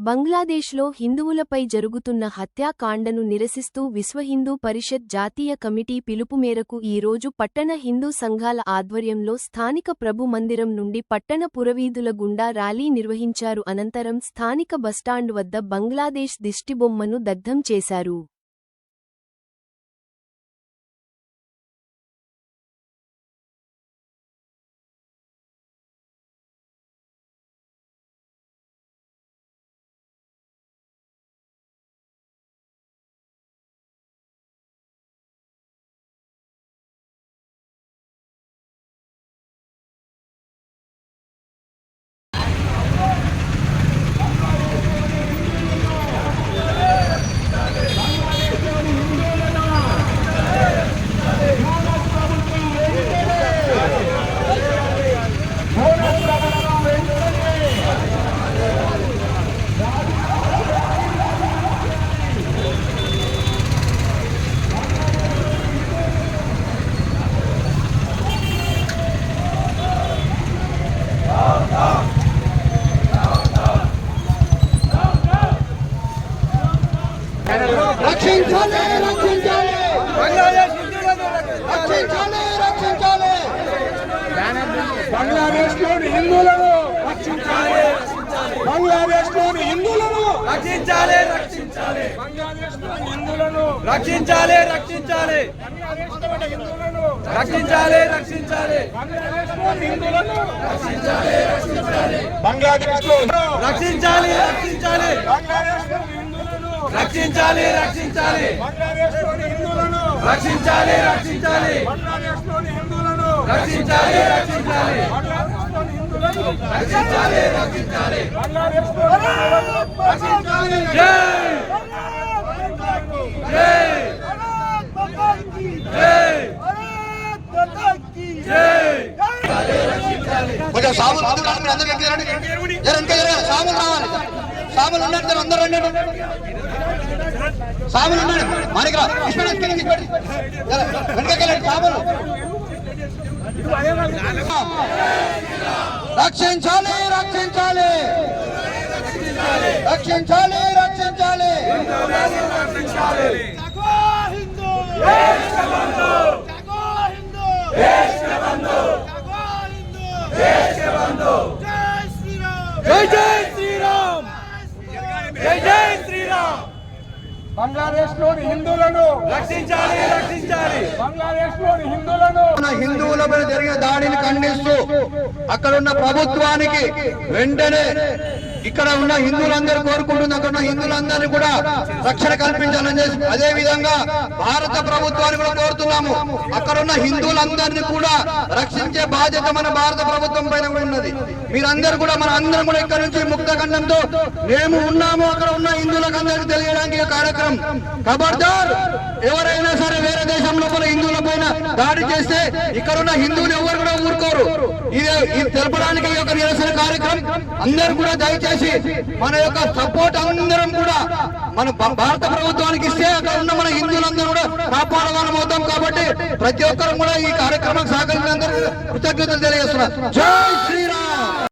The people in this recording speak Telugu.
బంగ్లాదేశ్లో హిందువులపై జరుగుతున్న హత్యాకాండను నిరసిస్తూ విశ్వ హిందూ పరిషత్ జాతీయ కమిటీ పిలుపు మేరకు ఈ రోజు పట్టణ హిందూ సంఘాల ఆధ్వర్యంలో స్థానిక ప్రభు మందిరం నుండి పట్టణ పురవీధుల గుండా ర్యాలీ నిర్వహించారు. అనంతరం స్థానిక బస్టాండ్ వద్ద బంగ్లాదేశ్ దిష్టిబొమ్మను దగ్ధం చేశారు. రక్షించాలి రక్షించాలి బంగ్లాదేశ్ హిందువులను రక్షించాలి రక్షించాలి బంగ్లాదేశ్లోని హిందువులను రక్షించాలి బంగ్లాదేశ్లోని హిందువులను రక్షించాలి రక్షించాలి బంగ్లాదేశ్లోని హిందువులను రక్షించాలి రక్షించాలి రక్షించాలి రక్షించాలి బంగ్లాదేశ్లోని హిందువులను రక్షించాలి రక్షించాలి బంగ్లాదేశ్లో రక్షించాలి రక్షించాలి బంగ్లాదేశ్లోని రక్షించాలి రక్షించాలి బంగ్లాదేశ్లోని హిందువులను రక్షించాలి రక్షించాలి బంగ్లాదేశ్లోని హిందువులను రక్షించాలి రక్షించాలి బంగ్లాదేశ్లోని హిందువులను రక్షించాలి రక్షించాలి బంగ్లాదేశ్లోని హిందువులను రక్షించాలి జై జై కొంచెం సాములు అందరూ సాములు రావాలి సాములు ఉన్నారు అందరూ రండి సాములు ఉన్నాడు మానికరా వెనకెళ్ళండి సాములు రక్షించాలి రక్షించాలి రక్షించాలి రక్షించాలి జై జై శ్రీరామ్ జై జై శ్రీరామ్ బంగ్లాదేశ్లోని హిందువులను రక్షించాలి రక్షించాలి బంగ్లాదేశ్లోని హిందువులపై జరిగిన దాడిని ఖండిస్తూ అక్కడ ఉన్న ప్రభుత్వానికి వెంటనే ఇక్కడ ఉన్న హిందువులందరూ కోరుకుంటుంది అక్కడ ఉన్న హిందువులందరినీ కూడా రక్షణ కల్పించాలని చేసి అదే విధంగా భారత ప్రభుత్వాన్ని కూడా కోరుతున్నాము. అక్కడ ఉన్న హిందువులందరినీ కూడా రక్షించే బాధ్యత మన భారత ప్రభుత్వం పైన ఉన్నది. మీరందరూ కూడా మన అందరం కూడా ఇక్కడ నుంచి ముక్త ఖండంతో మేము ఉన్నాము అక్కడ ఉన్న హిందువులకు అందరికీ తెలియడానికి కార్యక్రమం. ఖబర్దార్, ఎవరైనా సరే వేరే దేశం లోపల హిందువుల పైన దాడి చేస్తే ఇక్కడ ఉన్న హిందువులు ఎవరు కూడా ఊరుకోరు. ఇది తెలపడానికి ఈ యొక్క నిరసన కార్యక్రమం. అందరూ కూడా దయచేసి మన యొక్క సపోర్ట్ అందరం కూడా మన భారత ప్రభుత్వానికి ఇస్తే అక్కడ ఉన్న మన హిందువులందరూ కూడా కాపాడగలం అవుతాం. కాబట్టి ప్రతి ఒక్కరు కూడా ఈ కార్యక్రమం సహకరించినందుకు కృతజ్ఞతలు తెలియజేస్తున్నారు. జై శ్రీరామ్.